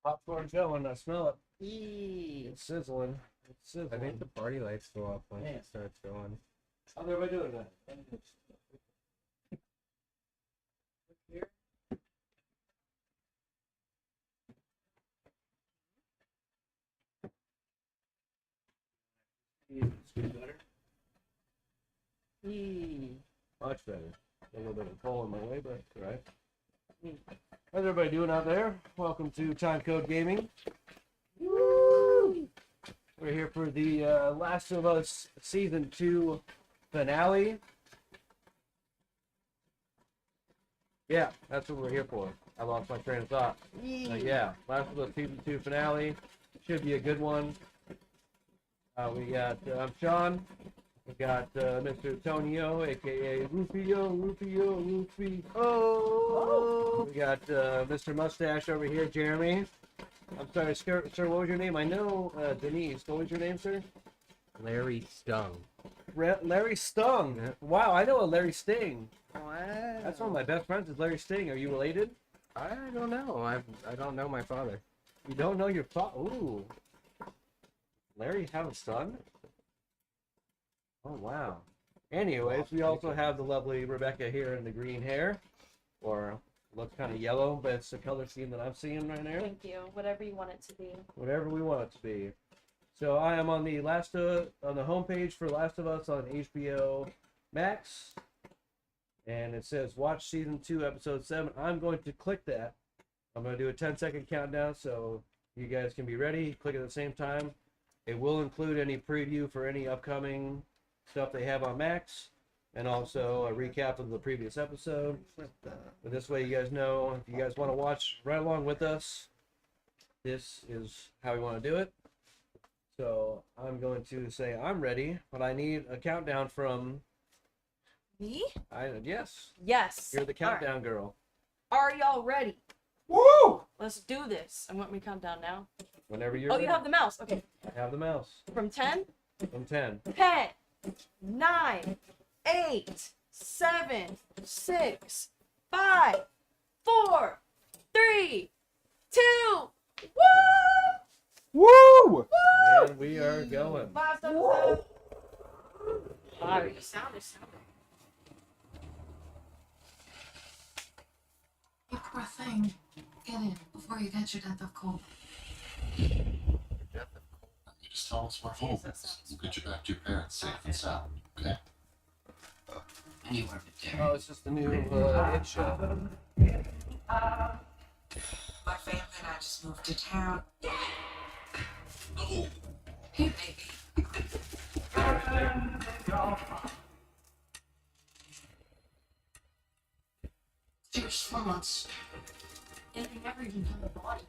Popcorn going. I smell it. Yee. It's sizzling. It's sizzling. I think the party lights go off once Man. it starts going. How's everybody doing that? Here. Better. Yee. Much better. A little bit of pull in my way, but all right. How's everybody doing out there? Welcome to Time Code Gaming. Woo! We're here for the Last of Us Season 2 finale. Yeah, that's what we're here for. I lost my train of thought. Yeah, Last of Us Season 2 finale. Should be a good one. We got, I'm Sean. We got Mr. Tonio, aka Rufio. Oh! We got Mr. Mustache over here, Jeremy. I'm sorry, sir, what was your name? I know Denise. What was your name, sir? Larry Stung. Larry Stung. Yeah. Wow, I know a Larry Sting. Wow. That's one of my best friends is Larry Sting. Are you related? I don't know. I don't know my father. You don't know your father? Ooh. Larry have a son? Oh, wow. Anyways, we also have the lovely Rebecca here in the green hair. Or looks kind of yellow, but it's the color scheme that I'm seeing right now. Thank you. Whatever you want it to be. Whatever we want it to be. So I am on the on the homepage for Last of Us on HBO Max. And it says watch season 2, episode 7. I'm going to click that. I'm going to do a 10-second countdown so you guys can be ready. Click at the same time. It will include any preview for any upcoming stuff they have on Max, and also a recap of the previous episode. But this way you guys know, if you guys want to watch right along with us, this is how we want to do it. So I'm going to say I'm ready, but I need a countdown from... Me? Yes. Yes. You're the countdown girl. Are y'all ready? Woo! Let's do this. I want me to count down now. Whenever you're Oh, ready. you have the mouse. Okay. I have the mouse. From 10? From 10. 10, 9, 8, 7, 6, 5, 4, 3, 2, woo! Woo! And we are going. Last episode. Hi. Sound is sound. You poor thing. Get in before you get your death of cold. You just tell us we're home. We'll get you back to your parents safe and sound, okay? You are the Oh, it's just the new It show. My family and I just moved to town. Oh, Here, baby. Just 4 months. And I never even had a body.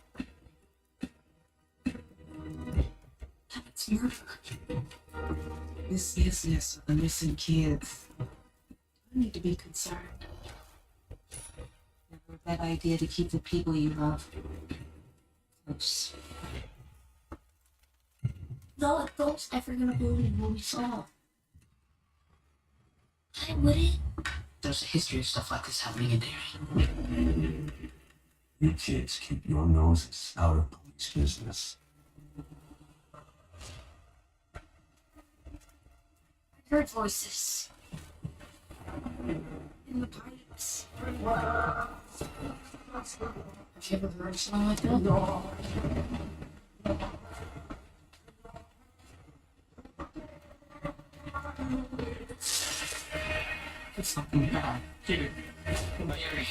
That's murder. This business of the missing kids. I need to be concerned. Never a bad idea to keep the people you love close. No adult's ever gonna believe what we saw. I wouldn't. There's a history of stuff like this happening in there. you kids keep your noses out of police business. I heard voices. In the pipes. Have you ever heard something like that? It's something bad. Here. In my area.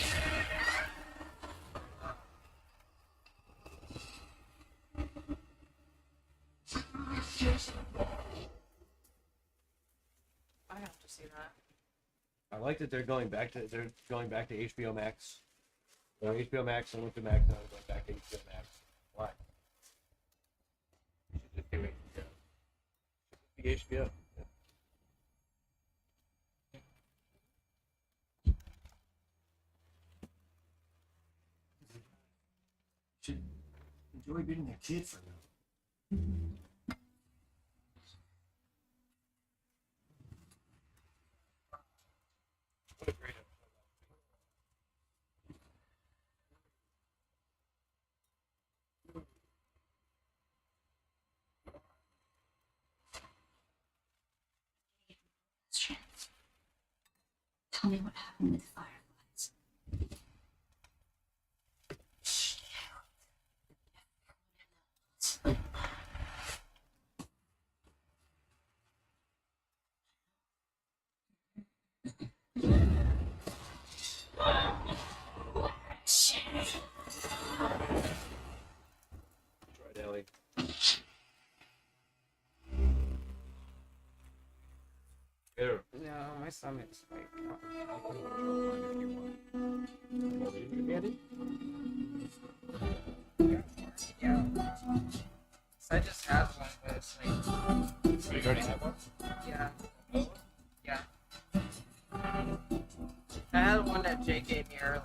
I have to see that. I like that they're going back to HBO Max. So HBO Max, I went to Max, now I'm going back to HBO Max. Why? You should just do HBO. Should be HBO. Should enjoy being a kid for now. What a great episode. tell me what happened with the fireflies. Right, Ellie. Here. No, my stomach's like. I can withdraw mine if you want. Did you get it? Yeah. So I just had one, but it's like. So you already have one? Yeah. Yeah. I had one that Jay gave me earlier.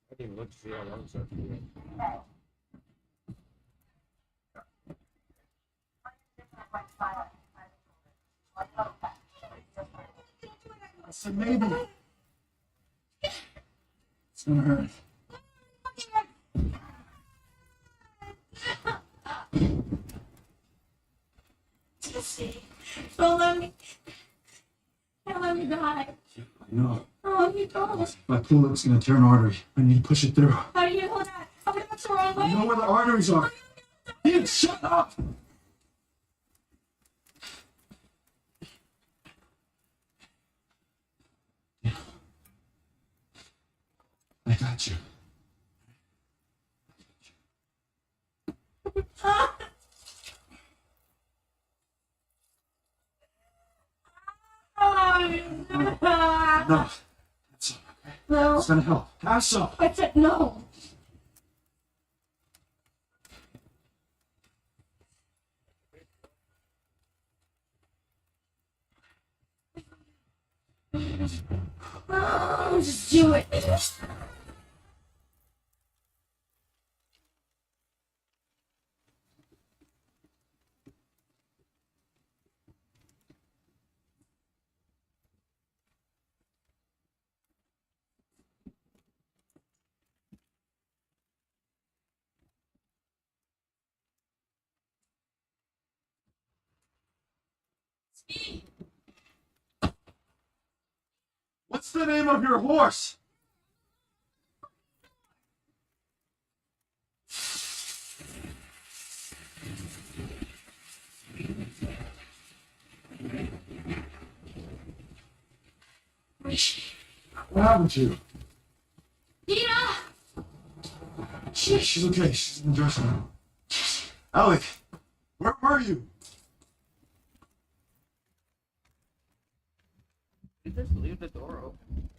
I didn't even look to see how long it's up to. I said maybe. It's gonna hurt. Don't let me. Don't let me die. I know. Oh, you don't. If I pull it, it's gonna tear an artery. I need to push it through. How do you know that? How do you know that's the wrong I way? know where the arteries are. Ian, shut up! I got you. No, that's all, okay? No, It's gonna help. Have some. I said no. Oh, just do it. What's the name of your horse? What happened to you? Dina! She's okay. She's in the dressing room. Alec, where were you? You just leave the door open.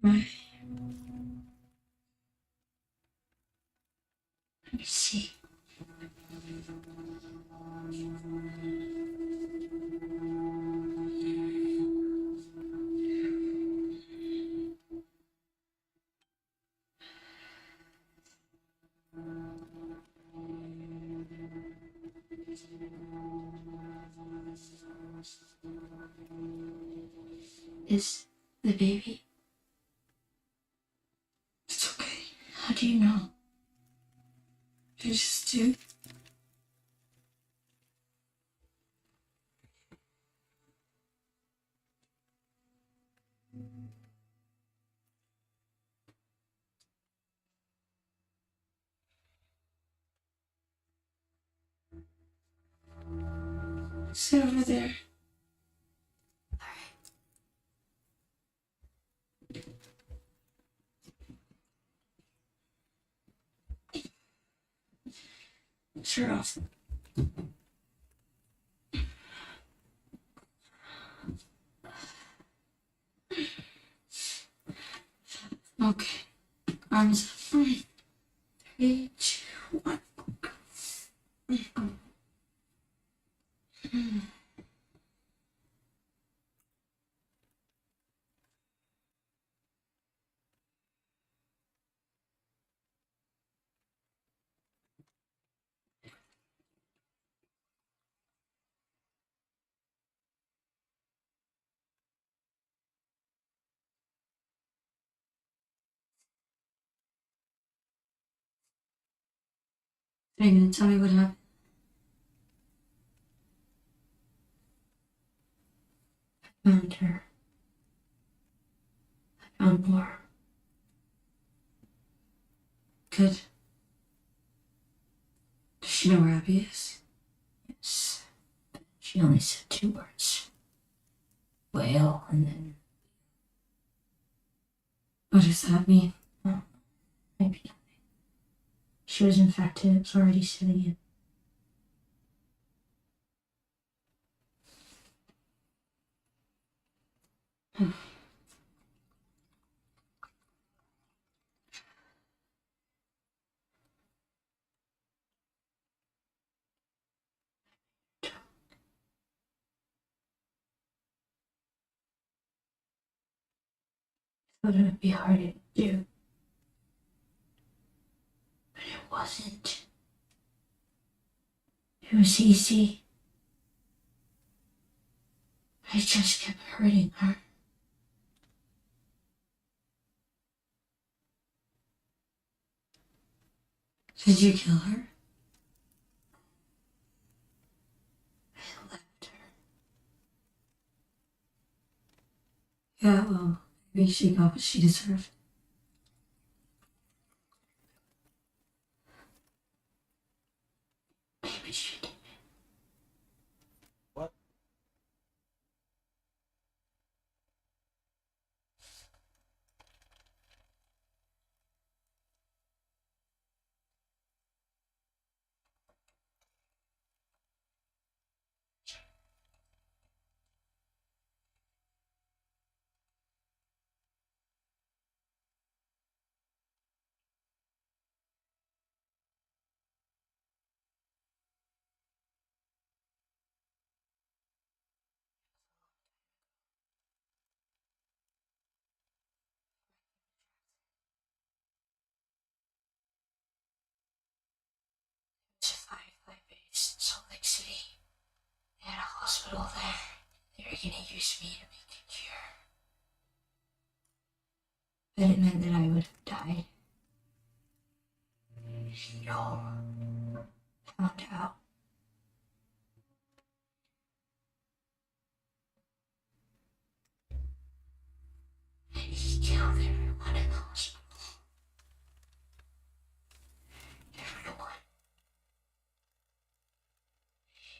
Let me see. is the baby. It's okay. How do you know? I just do. Sit over there. Shirt off. Okay. Arms up. 3, 2, 1. Are you gonna tell me what happened? I found her. I found more. Good. Does she know where Abby is? Yes. But she only said 2 words. Whale, and then. What does that mean? Oh, maybe nothing. She was infected. It was already setting in. Thought it would be harder to do. But it wasn't. It was easy. I just kept hurting her. Did you kill her? I left her. Yeah, well, maybe she got what she deserved. Maybe she did. What? It's a Firefly base in Salt Lake City. They had a hospital there. They were gonna use me to make a cure. But it meant that I would have died. Joel found out. And he killed everyone in the hospital. Everyone.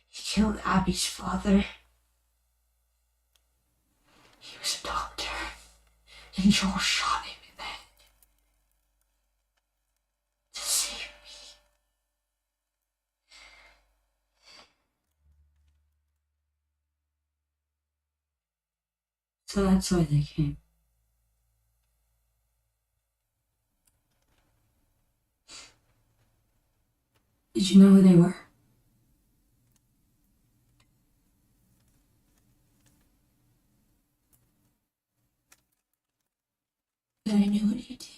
He killed Abby's father. He was a doctor. And Joel shot him in the head. To save me. So that's why they came. Did you know who they were? But I knew what you did.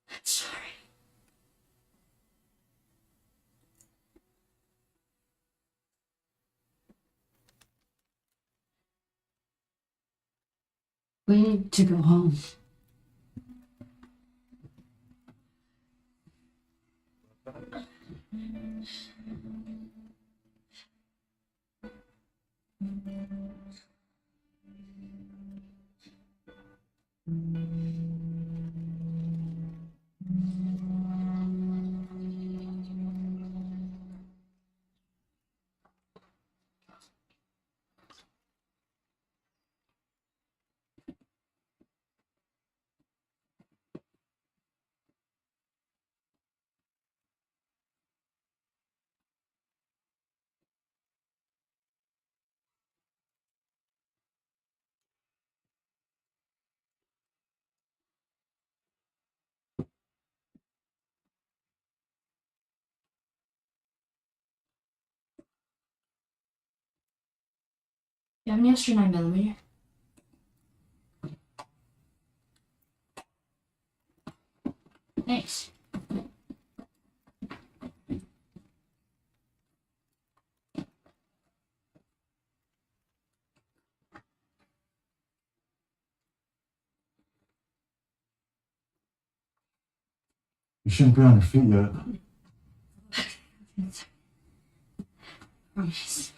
I'm sorry. We need to go home. You have any extra 9mm? Thanks. You shouldn't be on your feet yet. Promise.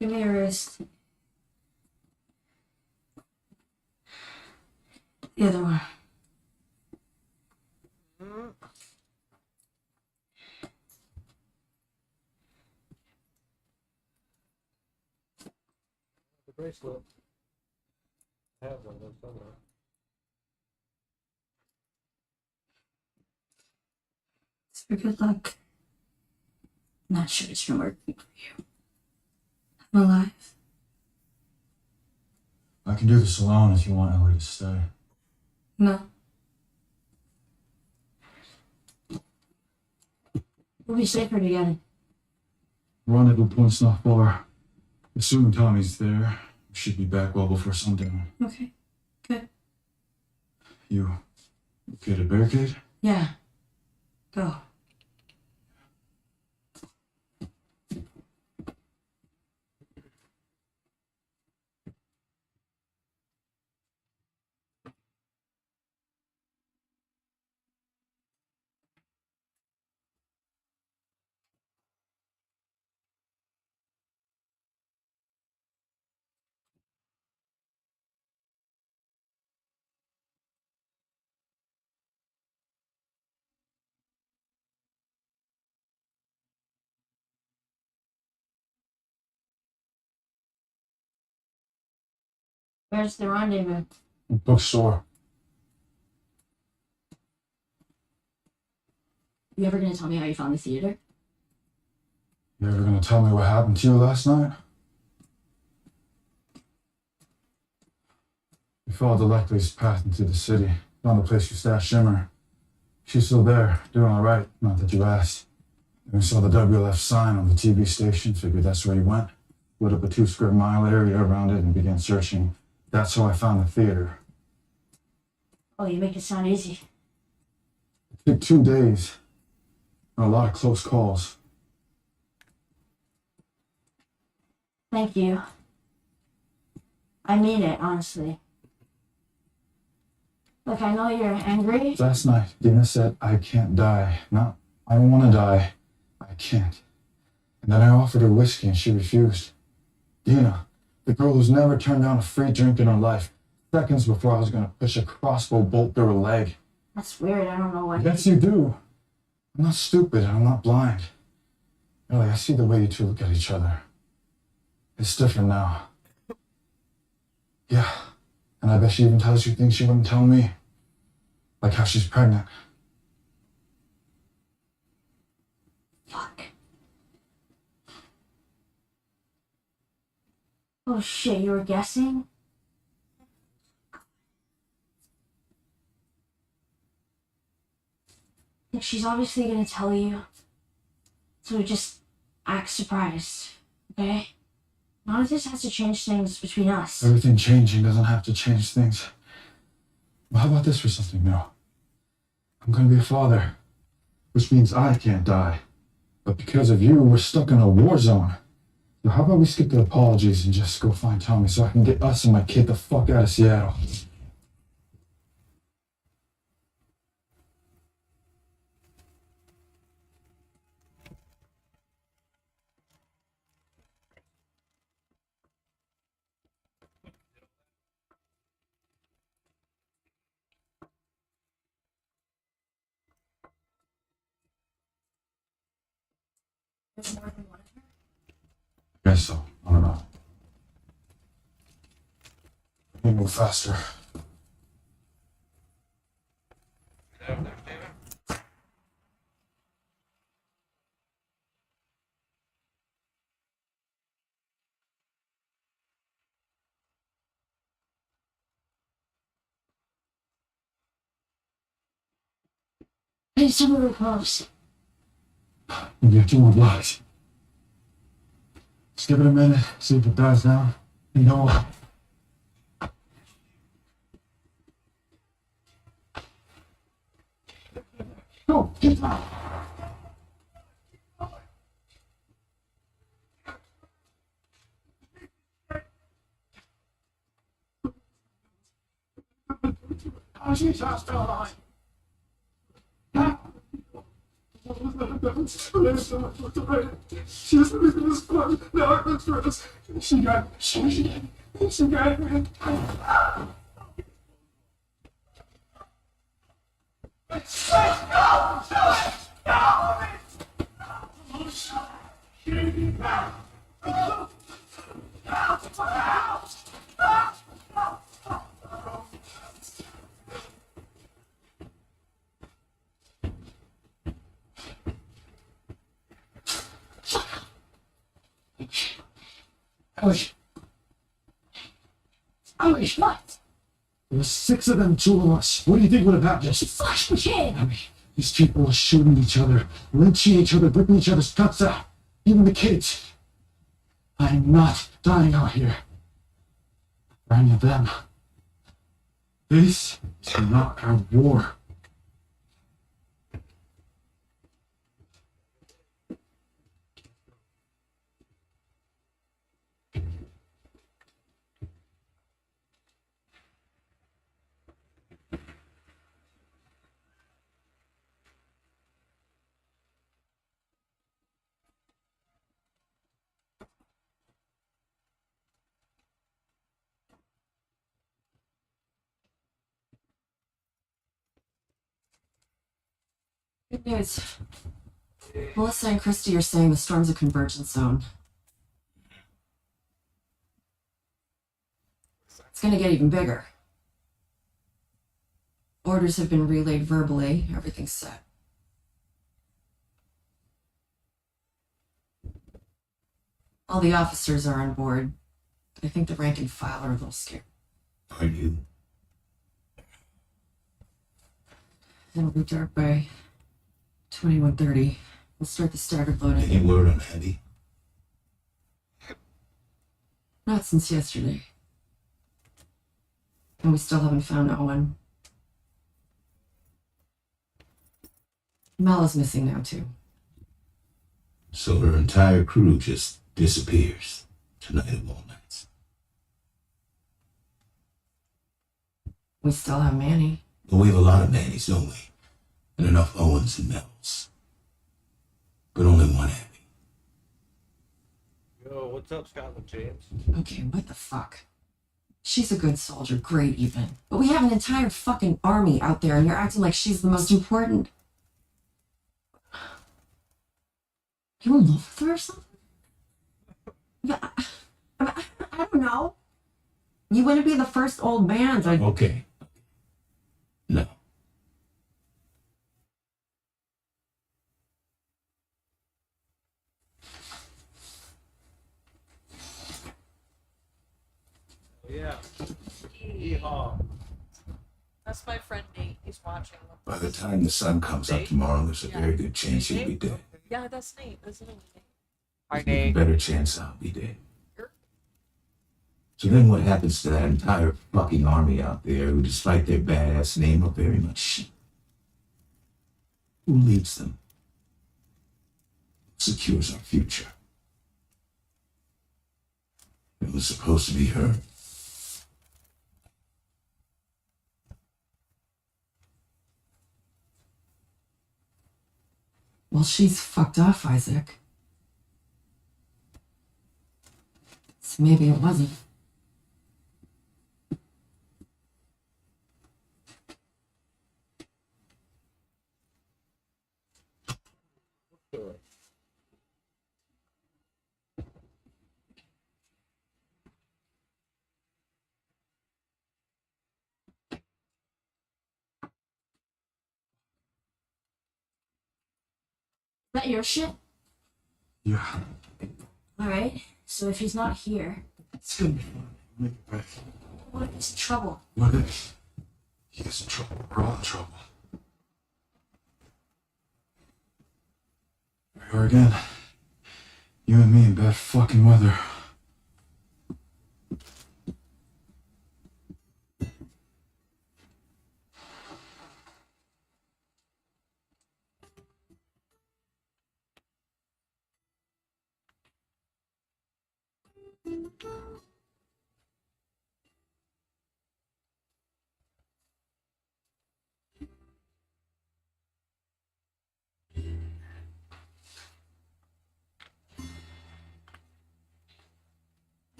Give me your wrist. The other one. The bracelet. I have one of those somewhere. It's for good luck. Not sure it's been working for you. I'm alive. I can do this alone if you want Ellie to stay. No. We'll be safer together. Rendezvous point's not far. Assuming Tommy's there, we should be back well before sundown. Okay. Good. You okay to barricade? Yeah. Go. Where's the rendezvous? Bookstore. You ever gonna tell me how you found the theater? You ever gonna tell me what happened to you last night? We followed the Leckley's path into the city. Found the place you stashed Shimmer. She's still there, doing all right. Not that you asked. And we saw the WLF sign on the TV station. Figured that's where you went. Lit up a 2 square mile area around it and began searching. That's how I found the theater. Oh, you make it sound easy. It took 2 days. And a lot of close calls. Thank you. I mean it, honestly. Look, I know you're angry. Last night, Dina said, I can't die. Not, I don't want to die. I can't. And then I offered her whiskey and she refused. Dina, the girl who's never turned down a free drink in her life, seconds before I was going to push a crossbow bolt through her leg. That's weird. I don't know why. Yes, you do. I'm not stupid and I'm not blind. Ellie, I see the way you two look at each other. It's different now. Yeah, and I bet she even tells you things she wouldn't tell me. Like how she's pregnant. Fuck. Oh shit, you were guessing? Look, she's obviously gonna tell you. So just act surprised, okay? None of this has to change things between us. Everything changing doesn't have to change things. Well, how about this for something new? I'm gonna be a father, which means I can't die. But because of you, we're stuck in a war zone. So how about we skip the apologies and just go find Tommy so I can get us and my kid the fuck out of Seattle? There's more than one of her? Guess so. I don't know. We move faster. Hey, some of close. We have 2 more blocks. Just give it a minute, see if it dies down. And no. Go, get down. She's still alive. She's leaving this club. Now I'm stressed. She got Ellie, what? There were 6 of them, 2 of us. What do you think would have happened? She flashed the kid. These people are shooting each other, lynching each other, ripping each other's guts out. Even the kids. I'm not dying out here. For any of them. This is not our war. Good news. Melissa and Christy are saying the storm's a convergence zone. It's gonna get even bigger. Orders have been relayed verbally. Everything's set. All the officers are on board. But I think the rank and file are a little scared. Are you? It'll be dark by 21:30. We'll start the staggered loading. Any word on Abby? Not since yesterday. And we still haven't found Owen. Mel is missing now, too. So her entire crew just disappears tonight of all nights. We still have Manny. But we have a lot of Mannies, don't we? And enough Owens and Mels. But only one Abby. Yo, what's up, Scotland James? Okay, what the fuck? She's a good soldier, great even. But we have an entire fucking army out there and you're acting like she's the most important. You in love with her or something? Yeah, I don't know. You wouldn't be the first old man to... Okay. No. Yeah. Yeehaw. That's my friend Nate. He's watching. By the time the sun comes up tomorrow, there's a very good chance you'll be dead. Yeah, that's Nate. That's Nate. Hi, There's an even Nate. better chance I'll be dead. Sure. So then what happens to that entire fucking army out there who, despite their badass name, are very much shit? Who leads them? Secures our future? was supposed to be her. Well, she's fucked off, Isaac. So maybe it wasn't. Is that your shit? Yeah, Alright, so if he's not here, it's gonna be fine. Make it back. what if he's in trouble? What if he gets in trouble? We're all in trouble. Here we are again. You and me in bad fucking weather.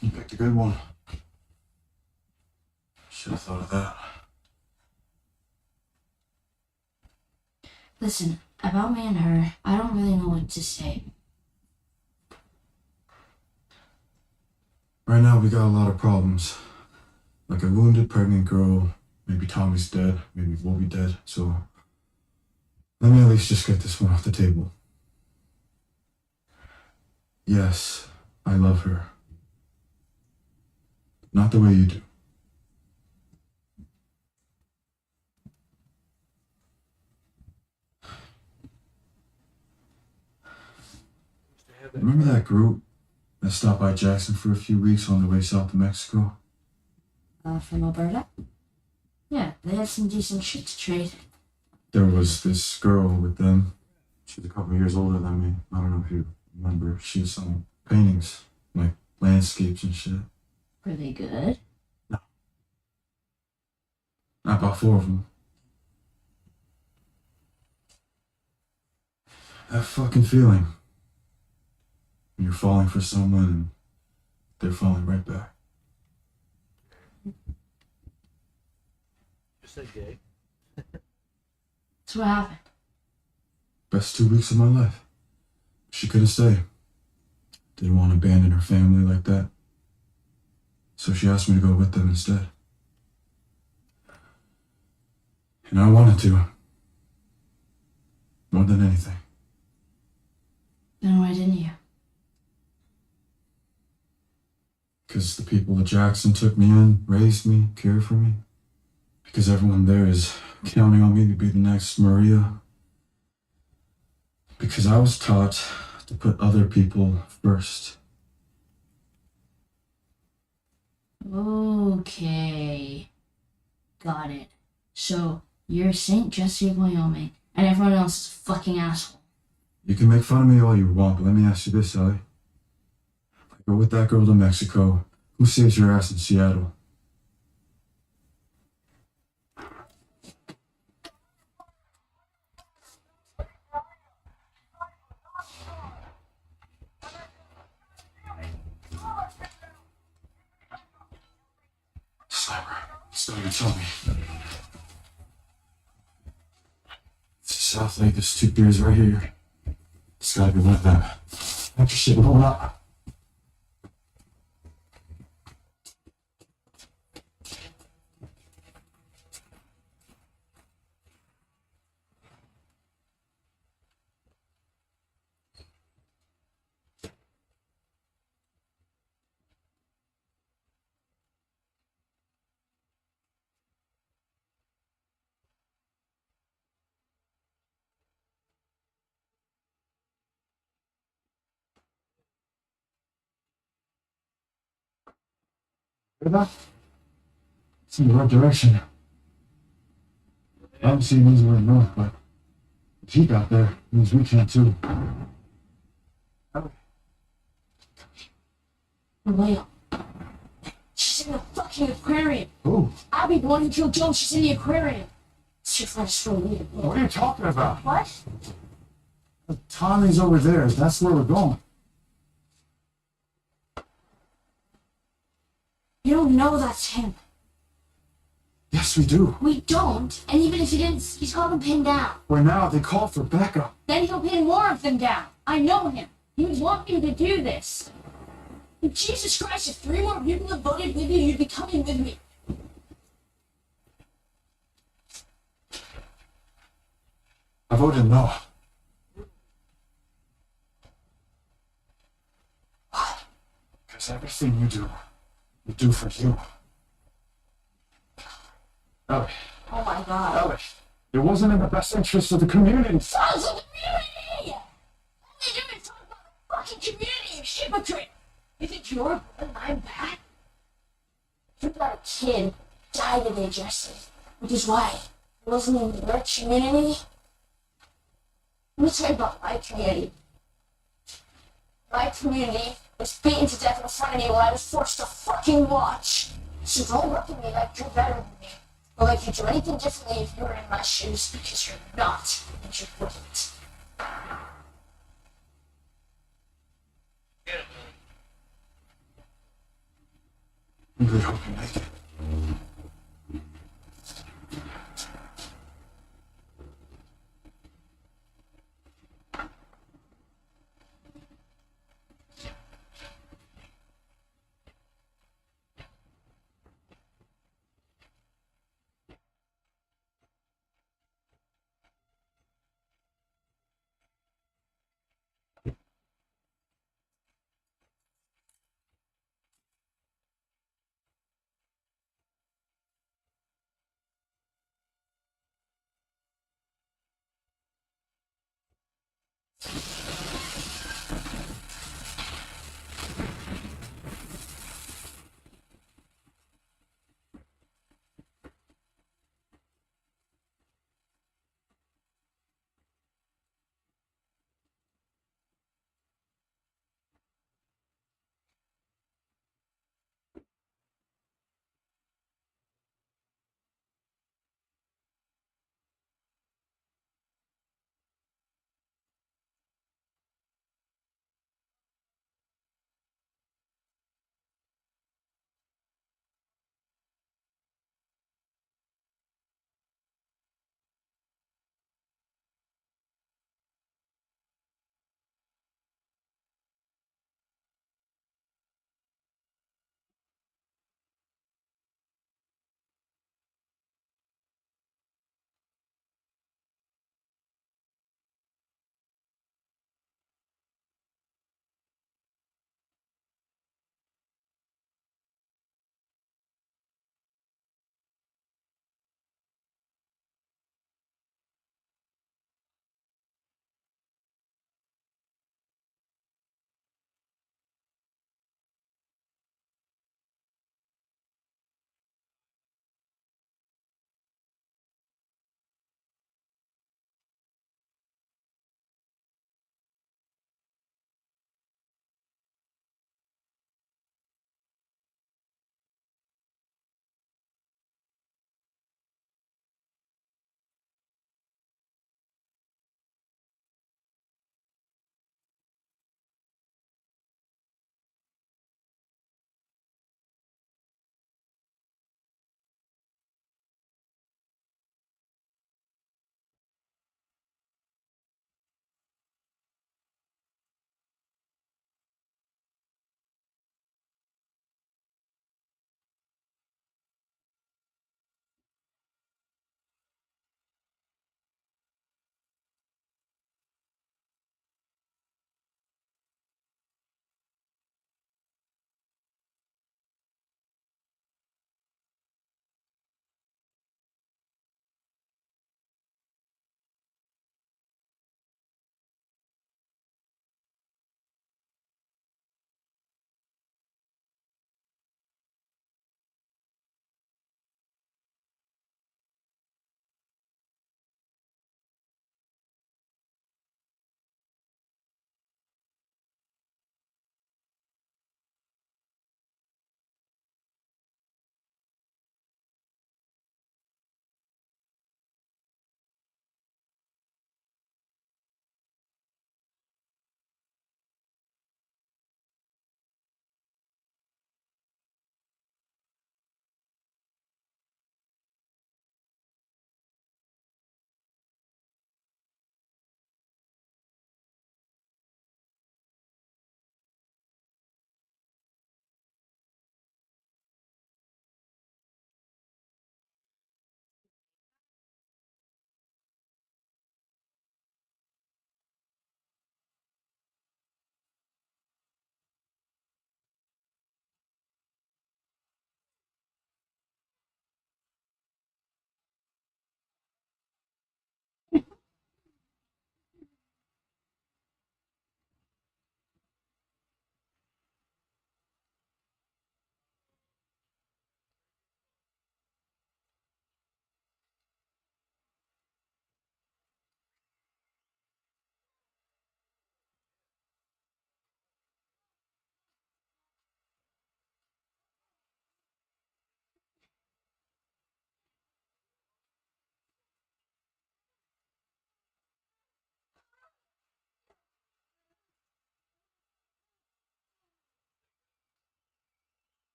You picked a good one. Should have thought of that. Listen, about me and her, I don't really know what to say. Right now we got a lot of problems. Like a wounded pregnant girl. Maybe Tommy's dead. Maybe we'll be dead. So let me at least just get this one off the table. Yes, I love her. Not the way you do. Remember that group that stopped by Jackson for a few weeks on their way south to Mexico? From Alberta? Yeah, they had some decent shit to trade. There was this girl with them. She's a couple years older than me. I don't know if you remember. She was selling paintings, like landscapes and shit. Were they good? I bought 4 of them. That fucking feeling. When you're falling for someone and they're falling right back. You said gay. So what happened? Best 2 weeks of my life. She couldn't stay. Didn't want to abandon her family like that. So she asked me to go with them instead. And I wanted to. More than anything. Then why didn't you? Because the people at Jackson took me in, raised me, cared for me. Because everyone there is counting on me to be the next Maria. Because I was taught to put other people first. Okay. Got it. So, you're St. Jesse of Wyoming, and everyone else is a fucking asshole. You can make fun of me all you want, but let me ask you this, Ellie. If I go with that girl to Mexico, who saves your ass in Seattle? Sniper, still even tell me. It's South Lake, there's 2 beers right here. It's gotta be one of them. After shit, hold up. It's in the right direction. Obviously, he knows we're north, but if he got there, means we can too. William. She's in the fucking aquarium. Who? Abby, the one who killed Joe, she's in the aquarium. She's trying to screw me. What are you talking about? What? Tommy's over there. That's where we're going. You don't know that's him. Yes, we do. We don't. And even if he didn't, he's got them pinned down. Where now they call for backup. Then he'll pin more of them down. I know him. He would want me to do this. And Jesus Christ, if 3 more people have voted with you, you'd be coming with me. I voted no. Because everything you do for you. Ellie, Oh my God. Ellie, it wasn't in the best interest of the community. Sons of the community! All they do is talk about the fucking community, you hypocrite! You think you're good and I'm bad? You got a kid died today, Jesse. Which is why it wasn't in your community. Let me tell you about my community. My community was beaten to death in front of me while I was forced to fucking watch. So don't look at me like you're better than me. Or like you'd do anything differently if you were in my shoes, because you're not, and you wouldn't. I really hope you make it.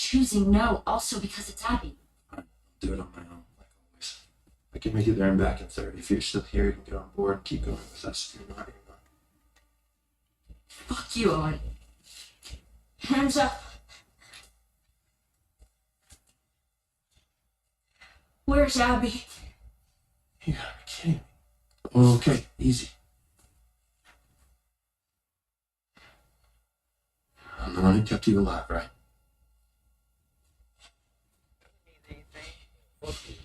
choosing no also because it's Abby. Do it on my own, like always. I can make it there and back in 30. If you're still here, you can get on board and keep going with us. If you're not, you're not. Fuck you, Owen. Hands up. Where's Abby? You gotta be kidding me. Oh, okay, easy. I'm the one who kept you alive, right? She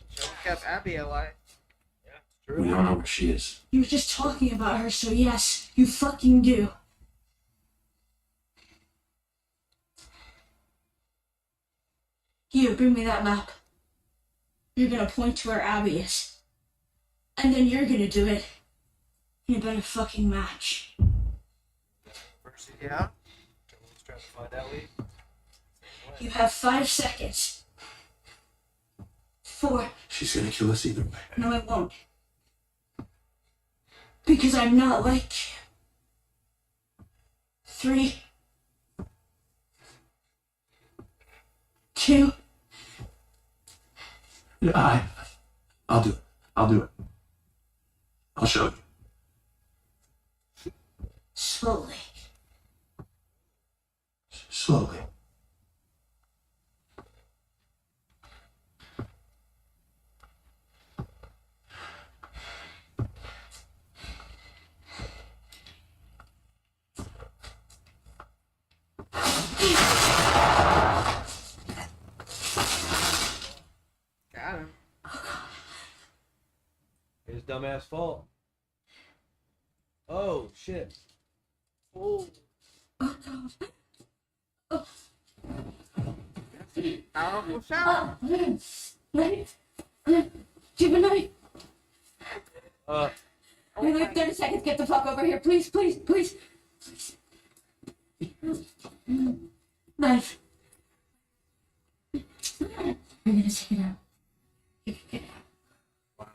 kept Abby alive. We don't know where she is. You're just talking about her, so yes, you fucking do. You, bring me that map. You're gonna point to where Abby is. And then you're gonna do it. You better fucking match. First, Yeah. let's try to find out. You have 5 seconds. 4. She's gonna kill us either way. No, I won't. Because I'm not like you. 3. 2. I'll do it. I'll do it. I'll show you. Slowly. Slowly. Got him. His dumbass fault. Oh shit. Oh. Powerful shot. Gemini, Uh, we have 30 seconds. Get the fuck over here, please, please, please. Knife. You're gonna take it out. You can get it out. wow.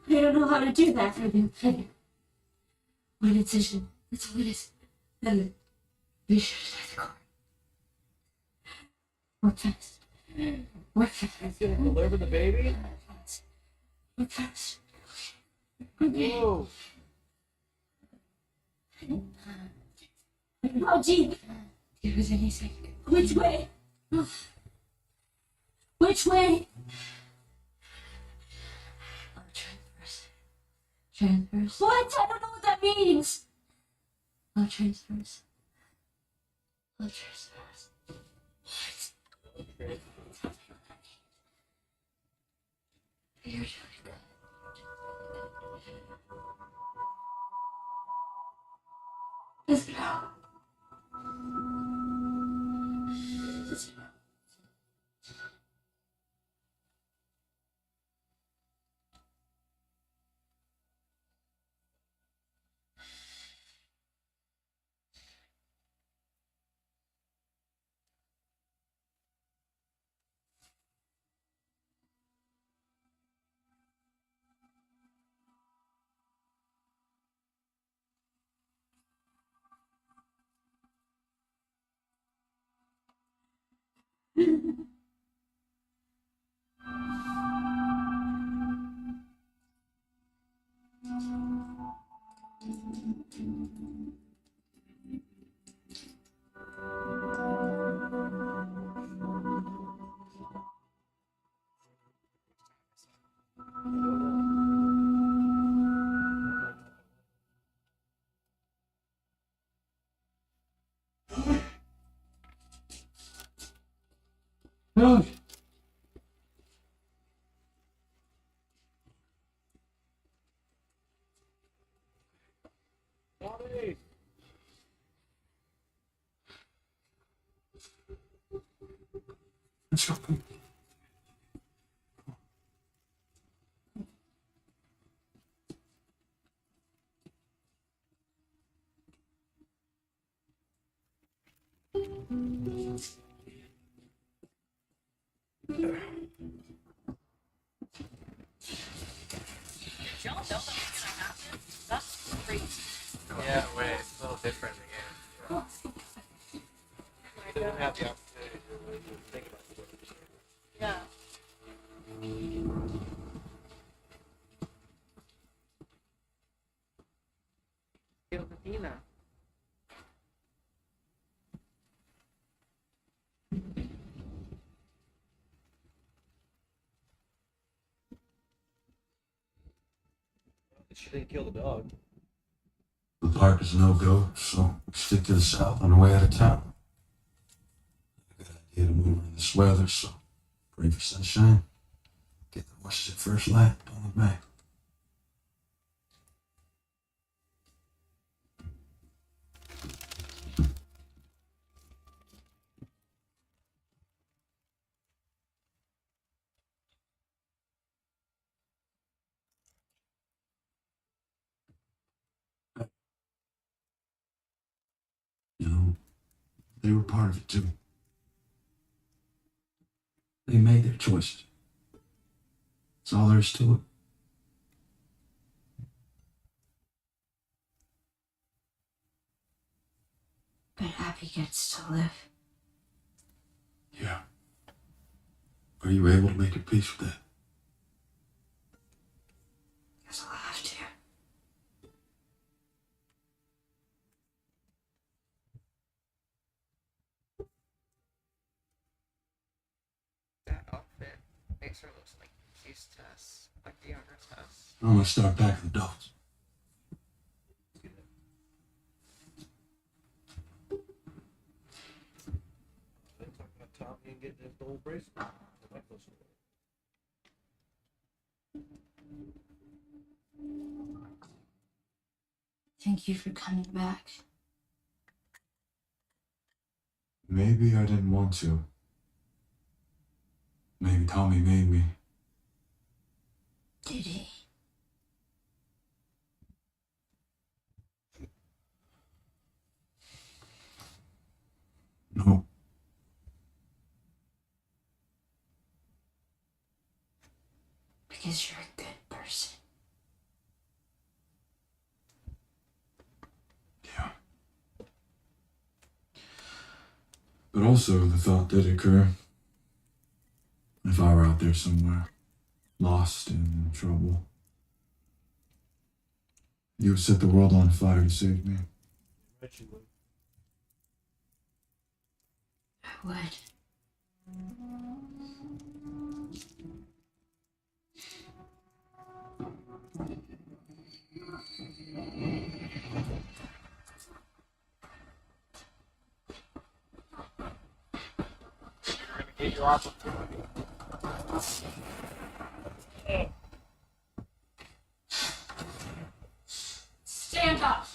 I don't know how to do that for you. One incision. That's all it is. And be sure to start the core. Work fast. Work fast. He's gonna deliver the baby? Work fast. Whoa. How deep? Give us any second. Which way? Which way? Transfers. Transfers. What? I don't know what that means. Love transfers. Love transfers. What? Okay. You're doing good. Let's go. Let's go. No. Bobby! Let's go. Y'all know that's gonna happen? That's crazy. Yeah, wait, it's a little different again. They didn't have the opportunity to really think about it. Yeah. Kill the Dina. She didn't kill the dog. The park is no go, so we stick to the south on the way out of town. A good idea to move in this weather, so pray for sunshine. Get the horses at first light, don't look back. You know, they were part of it too. They made their choices. That's all there is to it. But Abby gets to live. Yeah. Are you able to make your peace with that? Guess I'll have to. That outfit makes her look like she's Tess, like the younger Tess. I'm gonna start packing the dolls. They talk about Tommy and getting his gold bracelet. I like those stories. Thank you for coming back. Maybe I didn't want to. Maybe Tommy made me. Did he? No. Because you're a good person. Yeah. But also the thought did occur. If I were out there somewhere, lost and in trouble, you would set the world on fire to save me. Right, you would. I would. Get your opportunity. Stand up!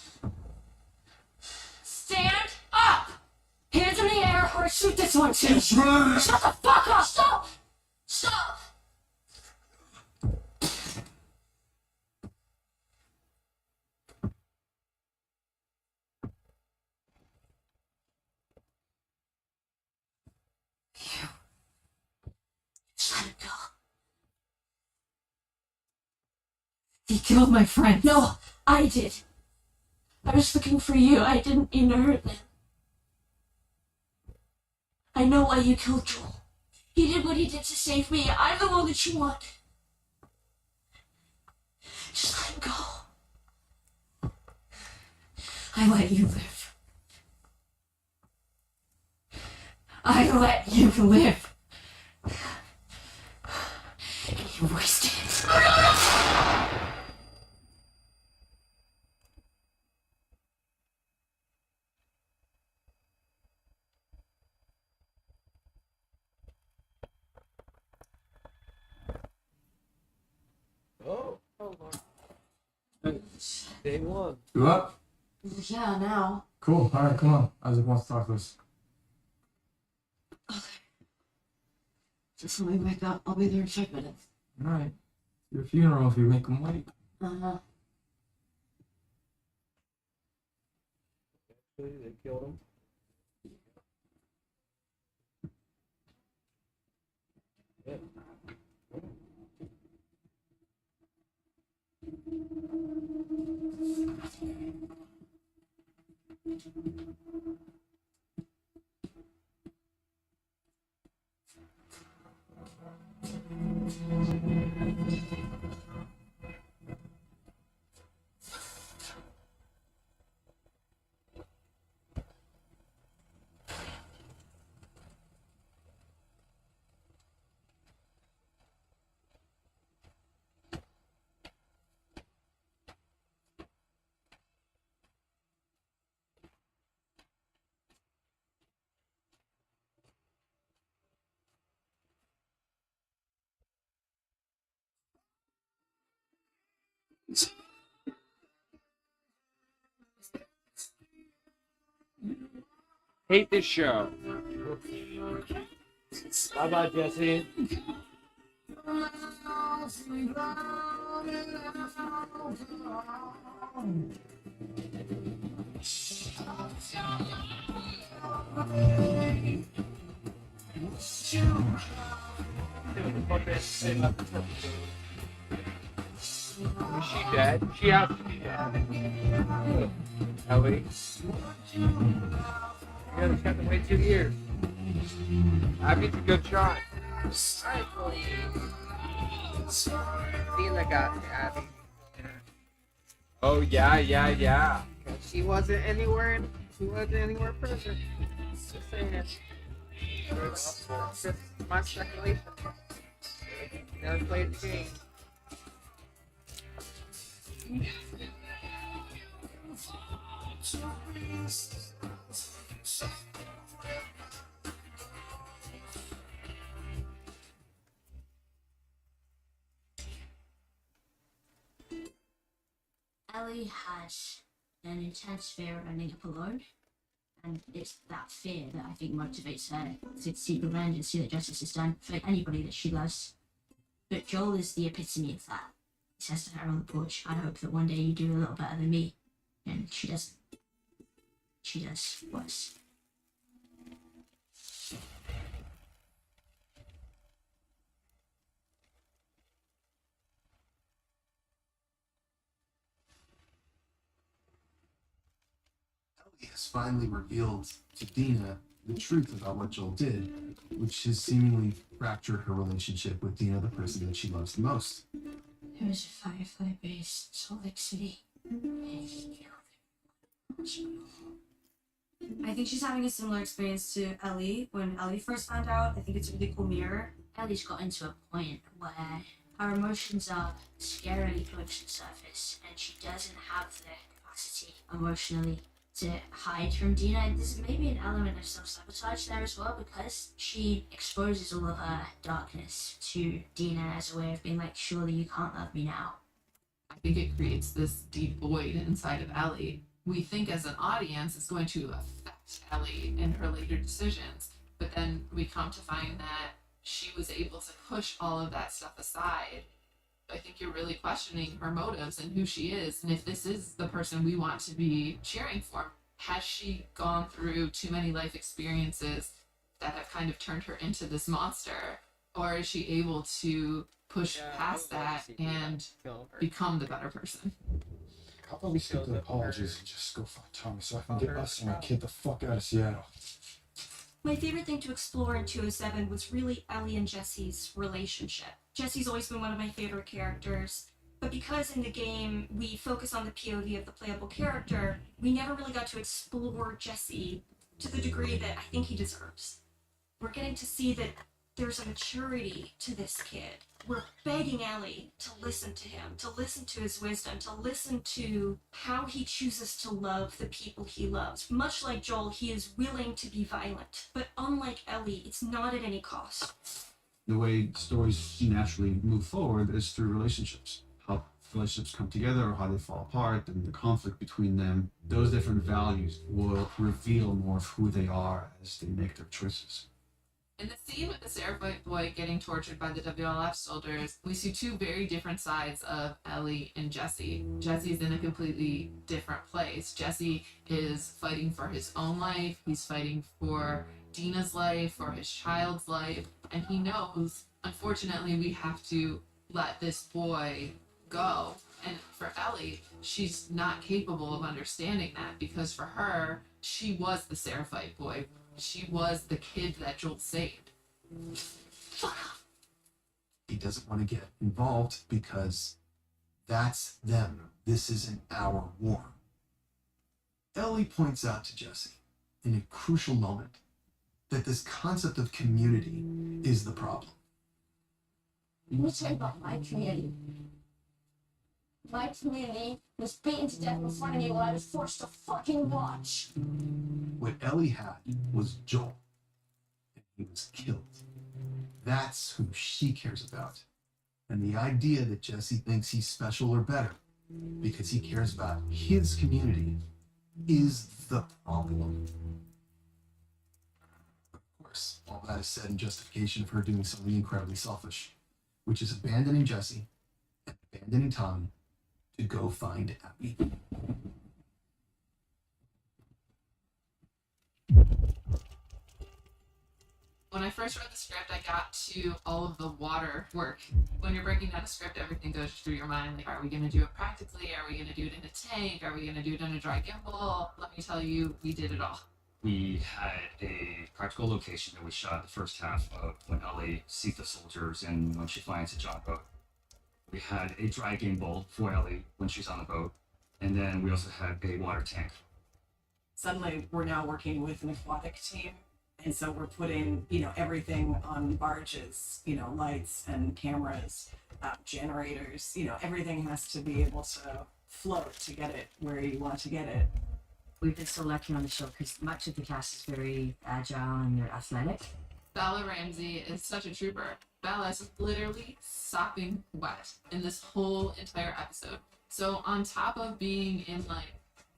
Stand up! Hands in the air or shoot this one too! Yes, right. Shut the fuck up! Stop! Stop! You. Just let him go. He killed my friend. No, I did. I was looking for you. I didn't mean to hurt them. I know why you killed Joel. He did what he did to save me. I'm the one that you want. Just let him go. I let you live. I let you live. And you wasted it. Oh, Oh lord. day one. You up? Yeah, now. Cool. All right, come on. Isaac wants to talk to us. Okay. Just let me wake up. I'll be there in 5 minutes. All right. Your funeral if you make them wait. Uh-huh. Actually, they killed him. Yeah. Hate this show. Bye bye, Jesse. Is she dead? She has to be dead. Ellie. Yeah, just have to wait 2 years. Abby's a good shot. I believe Dina got to Abby. Oh yeah. She wasn't anywhere present. Just saying. Just my speculation. Never played the game. Ellie has an intense fear of ending up alone, and it's that fear that I think motivates her to seek revenge and see that justice is done for anybody that she loves. But Joel is the epitome of that. He says to her on the porch, I hope that one day you do a little better than me. And she doesn't. She does worse. Ellie has finally revealed to Dina the truth about what Joel did, which has seemingly fractured her relationship with Dina, the person that she loves the most. There was a Firefly base in Salt Lake City. And he killed him. I think she's having a similar experience to Ellie when Ellie first found out. I think it's a really cool mirror. Ellie's gotten to a point where her emotions are scarily close to the surface, and she doesn't have the capacity emotionally to hide from Dina. There's maybe an element of self-sabotage there as well, because she exposes all of her darkness to Dina as a way of being like, surely you can't love me now. I think it creates this deep void inside of Ellie. We think as an audience it's going to affect Ellie in her later decisions, but then we come to find that she was able to push all of that stuff aside. I think you're really questioning her motives and who she is, and if this is the person we want to be cheering for. Has she gone through too many life experiences that have kind of turned her into this monster, or is she able to push past that and become the better person? How about we skip the apologies and just go find Tommy so I can get us and my kid the fuck out of Seattle? My favorite thing to explore in 207 was really Ellie and Jesse's relationship. Jesse's always been one of my favorite characters, but because in the game we focus on the POV of the playable character, we never really got to explore Jesse to the degree that I think he deserves. We're getting to see that there's a maturity to this kid. We're begging Ellie to listen to him, to listen to his wisdom, to listen to how he chooses to love the people he loves. Much like Joel, he is willing to be violent, but unlike Ellie, it's not at any cost. The way stories naturally move forward is through relationships. How relationships come together or how they fall apart and the conflict between them. Those different values will reveal more of who they are as they make their choices. In the scene with the Seraphite boy getting tortured by the WLF soldiers, we see two very different sides of Ellie and Jesse. Jesse's in a completely different place. Jesse is fighting for his own life. He's fighting for Dina's life, for his child's life. And he knows, unfortunately, we have to let this boy go. And for Ellie, she's not capable of understanding that, because for her, she was the Seraphite boy. She was the kid that Joel saved. He doesn't want to get involved because that's them. This isn't our war. Ellie points out to Jesse in a crucial moment that this concept of community is the problem. Let me tell you about my community. My community was beaten to death in front of me while I was forced to fucking watch. What Ellie had was Joel, and he was killed. That's who she cares about. And the idea that Jesse thinks he's special or better because he cares about his community is the problem. Of course, all that is said in justification of her doing something incredibly selfish, which is abandoning Jesse and abandoning Tommy to go find Abby. When I first read the script, I got to all of the water work. When you're breaking down a script, everything goes through your mind. Like, are we going to do it practically? Are we going to do it in a tank? Are we going to do it in a dry gimbal? Let me tell you, we did it all. We had a practical location that we shot the first half of when Ellie sees the soldiers and when she finds the John boat. We had a dry gimbal for Ellie when she's on the boat. And then we also had a water tank. Suddenly, we're now working with an aquatic team. And so we're putting, everything on barges, lights and cameras, generators, everything has to be able to float to get it where you want to get it. We've been so lucky on the show because much of the cast is very agile and they're athletic. Bella Ramsey is such a trooper. Bella is literally sopping wet in this whole entire episode. So on top of being in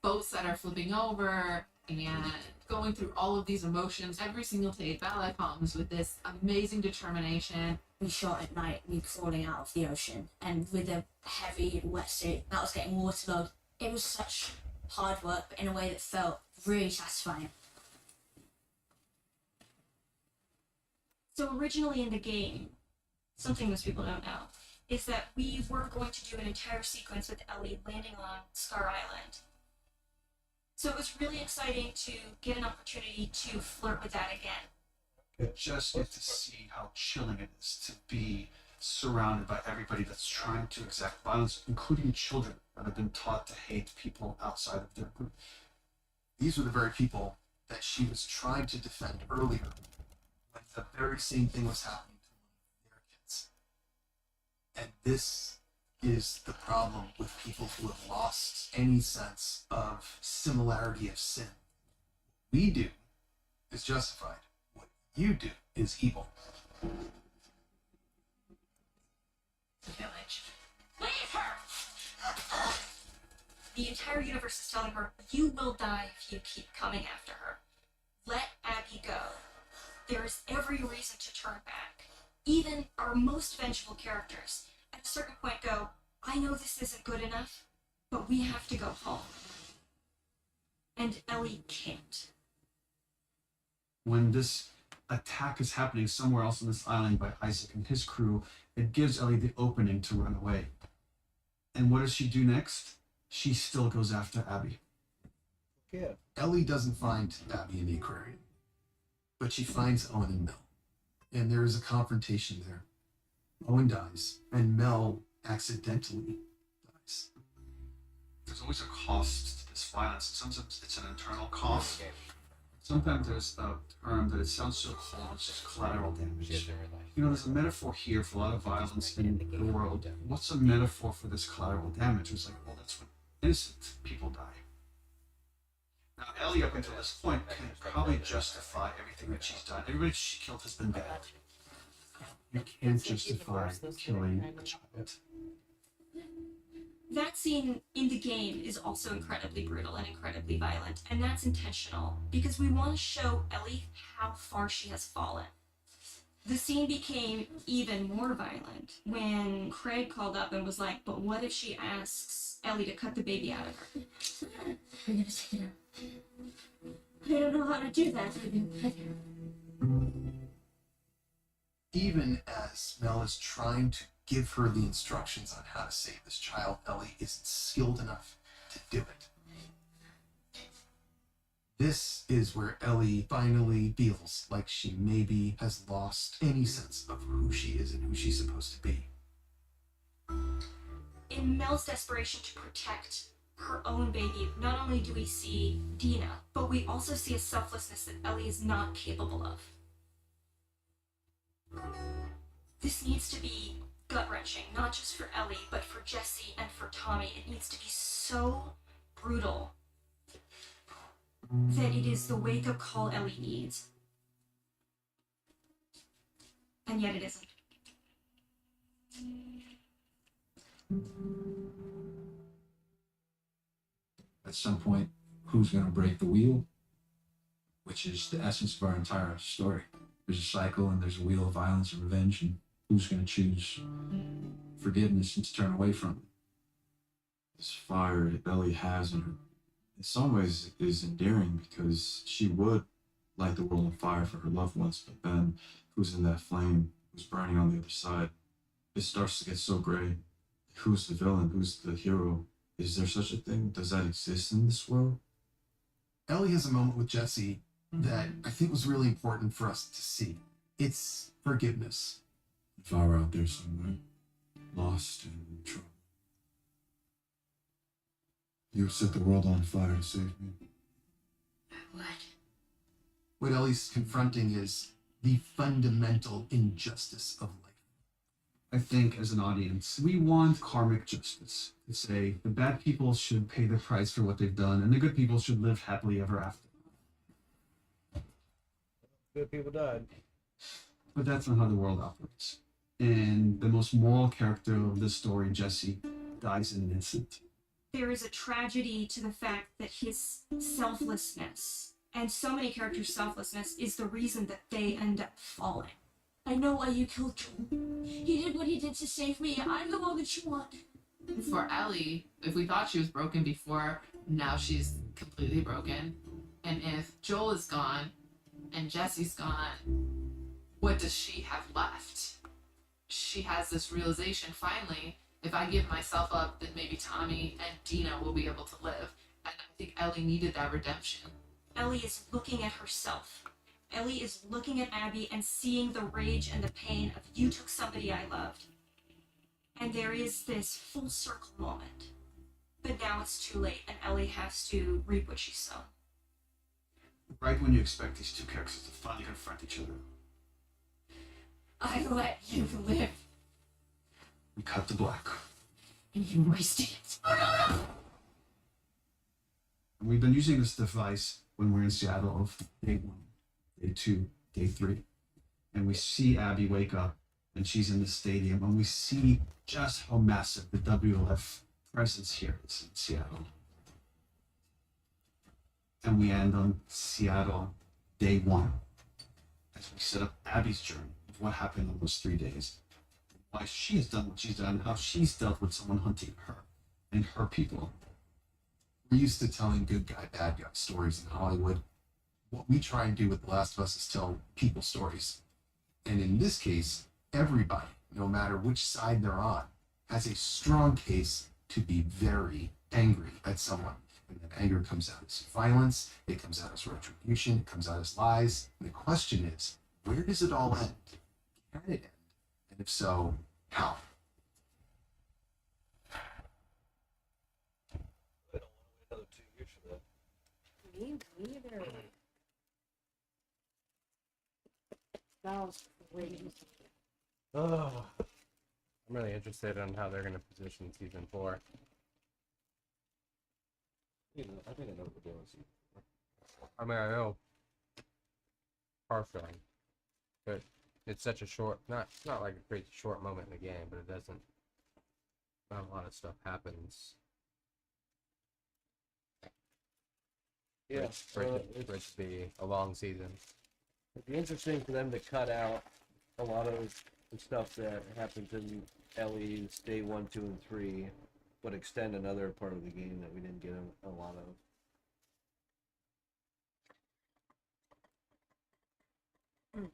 boats that are flipping over and going through all of these emotions, every single take Bella comes with this amazing determination. We shot at night, we crawling out of the ocean, and with a heavy wetsuit that was getting waterlogged. It was such hard work, but in a way that felt really satisfying. So originally in the game, something most people don't know, is that we were going to do an entire sequence with Ellie landing on Scar Island. So it was really exciting to get an opportunity to flirt with that again. You just get to see how chilling it is to be surrounded by everybody that's trying to exact violence, including children that have been taught to hate people outside of their group. These were the very people that she was trying to defend earlier when the very same thing was happening to their kids. And this is the problem with people who have lost any sense of similarity of sin. What we do is justified. What you do is evil. The village. Leave her! The entire universe is telling her, you will die if you keep coming after her. Let Abby go. There is every reason to turn back. Even our most vengeful characters at a certain point go, I know this isn't good enough, but we have to go home. And Ellie can't. When this attack is happening somewhere else on this island by Isaac and his crew, it gives Ellie the opening to run away. And what does she do next? She still goes after Abby. Yeah. Ellie doesn't find Abby in the aquarium, but she finds Owen and Mel. And there is a confrontation there. Owen dies, and Mel accidentally dies. There's always a cost to this violence. Sometimes it's an internal cost. Sometimes there's a term that it sounds so cold, it's just collateral damage. There's a metaphor here for a lot of violence in the world. What's a metaphor for this collateral damage? It's like, well, that's when innocent people die. Now, Ellie, up until this point, can probably justify everything that she's done. Everybody she killed has been bad. You can't justify killing a child. That scene in the game is also incredibly brutal and incredibly violent, and that's intentional, because we want to show Ellie how far she has fallen. The scene became even more violent when Craig called up and was like, but what if she asks Ellie to cut the baby out of her? I'm gonna take it out. I don't know how to do that. Even as Mel is trying to give her the instructions on how to save this child, Ellie isn't skilled enough to do it. This is where Ellie finally feels like she maybe has lost any sense of who she is and who she's supposed to be. In Mel's desperation to protect her own baby, not only do we see Dina, but we also see a selflessness that Ellie is not capable of. This needs to be gut-wrenching, not just for Ellie, but for Jesse and for Tommy. It needs to be so brutal that it is the wake-up call Ellie needs. And yet it isn't. At some point, who's going to break the wheel? Which is the essence of our entire story. There's a cycle and there's a wheel of violence and revenge, and who's going to choose forgiveness and to turn away from it? This fire that Ellie has in her, in some ways, is endearing because she would light the world on fire for her loved ones, but then who's in that flame, who's burning on the other side? It starts to get so gray. Who's the villain? Who's the hero? Is there such a thing? Does that exist in this world? Ellie has a moment with Jesse that I think was really important for us to see. It's forgiveness. If I were out there somewhere, lost and in trouble, you would set the world on fire to save me. What? What Ellie's confronting is the fundamental injustice of life. I think as an audience, we want karmic justice to say the bad people should pay the price for what they've done and the good people should live happily ever after. Good people died. But that's not how the world operates. And the most moral character of this story, Jesse, dies innocent. There is a tragedy to the fact that his selflessness, and so many characters' selflessness, is the reason that they end up falling. I know why you killed Joel. He did what he did to save me. I'm the one that you want. For Ellie, if we thought she was broken before, now she's completely broken. And if Joel is gone and Jesse's gone, what does she have left? She has this realization finally, if I give myself up, then maybe Tommy and Dina will be able to live. And I think Ellie needed that redemption. Ellie is looking at herself. Ellie is looking at Abby and seeing the rage and the pain of you took somebody I loved. And there is this full circle moment. But now it's too late and Ellie has to reap what she's sown. Right when you expect these two characters to finally confront each other, I let you live. we cut to black. And you wasted it. And we've been using this device when we're in Seattle of day 1, day 2, day 3. And we see Abby wake up and she's in the stadium and we see just how massive the WLF presence here is in Seattle. And we end on Seattle day 1 as we set up Abby's journey of what happened in those 3 days, why she has done what she's done, how she's dealt with someone hunting her and her people. We're used to telling good guy, bad guy stories in Hollywood. What we try and do with The Last of Us is tell people stories. And in this case, everybody, no matter which side they're on, has a strong case to be very angry at someone. And that anger comes out as violence, it comes out as retribution, it comes out as lies. And the question is, where does it all end? Can it end? And if so, how? I don't want to wait another 2 years for that. Me neither. That was crazy. Oh, I'm really interested in how they're going to position season 4. I think I know what they're doing season 4. I mean, I know partially, but it's such a short, it's not like a crazy short moment in the game, but it doesn't, not a lot of stuff happens. Yeah, for it to be a long season. It'd be interesting for them to cut out a lot of the stuff that happens in Ellie's day 1, 2, and 3, but extend another part of the game that we didn't get a lot of.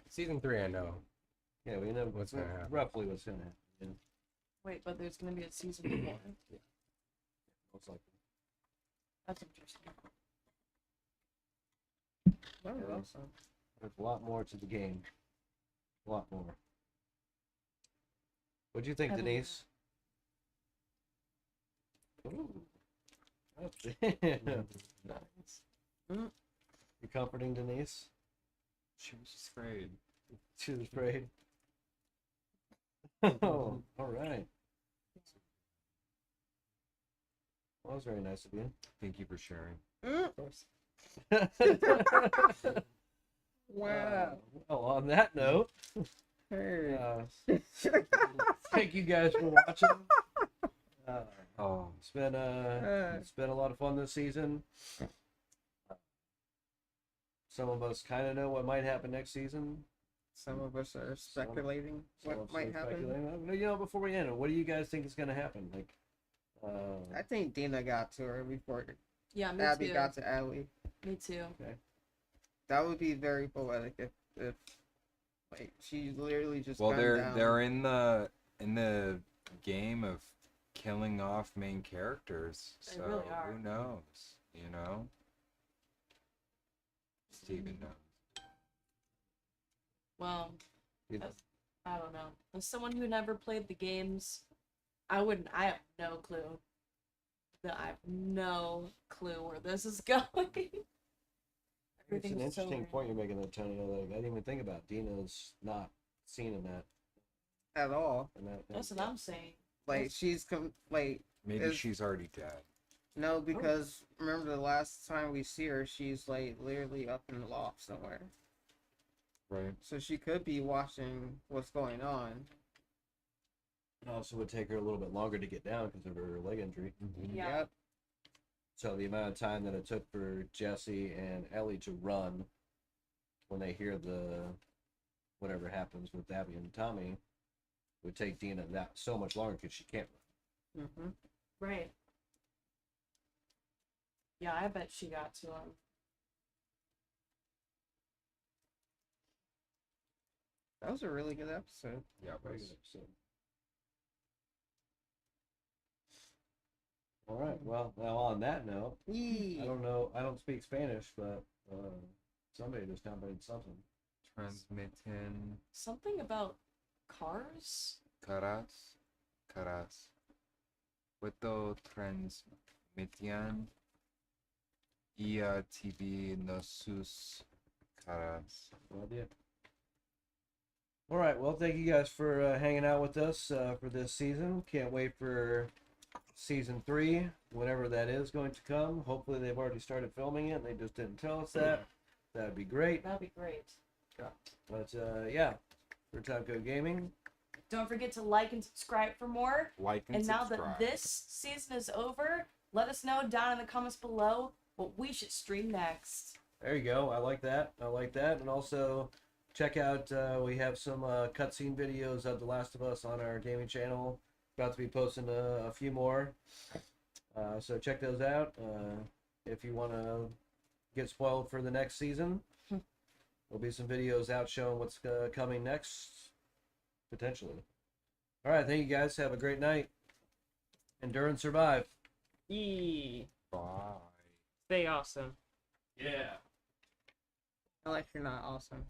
Season 3, I know. Yeah, we know what's gonna happen. Roughly what's gonna happen. Yeah. Wait, but there's gonna be a season 4. Yeah, most likely. That's interesting. That was awesome. There's a lot more to the game. A lot more. What'd you think, I don't Denise? Ooh. That's nice. You comforting Denise? She was just afraid. She was afraid. Oh, all right. Well, that was very nice of you. Thank you for sharing. Of course. Wow. Well, on that note, Hey. thank you guys for watching. Oh, It's been a lot of fun this season. Some of us kind of know what might happen next season. Some of us are speculating Some of what us might are happen. speculating. You know, before we end it, what do you guys think is going to happen? Like, I think Dina got to her before Yeah, me Abby too. got to Allie. Me too. okay. That would be very poetic if like she literally just well, gunned down. they're in the game of killing off main characters. They So really are. who knows? You know. Steven knows. Well, You- I don't know. As someone who never played the games, I have no clue. I have no clue where this is going. It's an Everything's so interesting point you're making there, Tony. Like, I didn't even think about Dina's not seen in that. At all. That's what I'm saying. Like she's like Maybe Is- she's already dead. no, because remember the last time we see her, she's like literally up in the loft somewhere. Right. So she could be watching what's going on. It also would take her a little bit longer to get down because of her leg injury. Yeah. Yep. So the amount of time that it took for Jesse and Ellie to run when they hear whatever happens with Abby and Tommy would take Dina that so much longer because she can't run. Mm-hmm. Right. Yeah, I bet she got to him. That was a really good episode. Yeah, Very but good episode. All right. Well, now on that note, I don't know. I don't speak Spanish, but somebody just commented something. transmiten Something about cars? caras. Puedo transmitían TV no sus caras. No idea. All right. Well, thank you guys for hanging out with us for this season. Can't wait for season 3, whenever that is going to come. Hopefully, they've already started filming it. And they just didn't tell us that. That'd be great. That'd be great. But yeah, for Time Code Gaming. Don't forget to like and subscribe for more. Like and And now subscribe. that this season is over, let us know down in the comments below what we should stream next. There you go. I like that. I like that. And also, check out, we have some cutscene videos of The Last of Us on our gaming channel. About to be posting a few more. So check those out. If you want to get spoiled for the next season, there'll be some videos out showing what's coming next, potentially. All right. Thank you guys. Have a great night. Endure and survive. Yee. Bye. Stay awesome. Yeah. Unless you're not awesome.